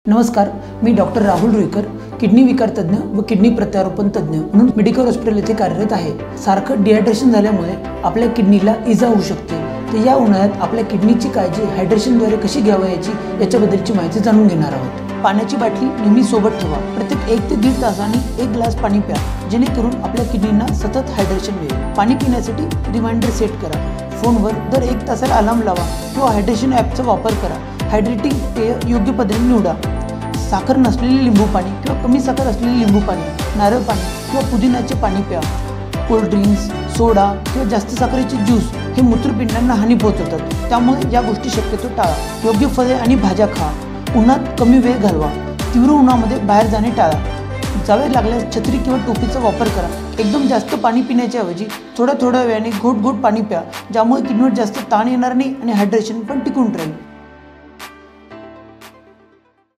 नमस्कार, मी doctor Rahul Ruikar, kidney विकार तज्ञ व किडनी प्रत्यारोपण तज्ञ म्हणून मेडिकल हॉस्पिटल येथे कार्यरत आहे। सारखं डिहायड्रेशन झाल्यामुळे आपल्या किडनीला इजा होऊ शकते। तर या उन्हाळ्यात आपल्या किडनीची काळजी हायड्रेशनद्वारे कशी घ्यावयाची याच्याबद्दलची माहिती जाणून घेणार आहोत। पाण्याची बाटली नेहमी सोबत ठेवा। प्रत्येक 1 ते 1.5 तासांनी 1 ग्लास पाणी प्या, जेणेकरून आपल्या किडनींना सतत हायड्रेशन मिळेल। पाणी पिण्यासाठी रिमाइंडर सेट करा। फोनवर दर 1 तासाला अलार्म लावा किंवा हायड्रेशन ॲपचा वापर करा। हायड्रेटिंग पेय योग्य पद्धतीने निवडा। साखर नसलेले लिंबू पाणी किंवा कमी साखर असलेले लिंबू पाणी, नारळ पाणी किंवा पुदिन्याचे पाणी प्या। कोल्ड ड्रिंक्स, सोडा किंवा जास्त साखरेचे ज्यूस हे मूत्रपिंडांना हानी पोहोचवतात, त्यामुळे या गोष्टी शक्यतो टाळा। योग्य फळे आणि भाज्या खा। उन्हात कमी वेळ घालवा। तीव्र उन्हामध्ये बाहेर जाणे टाळा। जावे लागल्यास छत्री किंवा टोपीचा वापर करा। एकदम जास्त पाणी पिण्याच्या ऐवजी थोड्या वेळाने घोट पाणी प्या, ज्यामुळे किडनीवर जास्त ताण येणार नाही आणि हायड्रेशन पण टिकून राहील।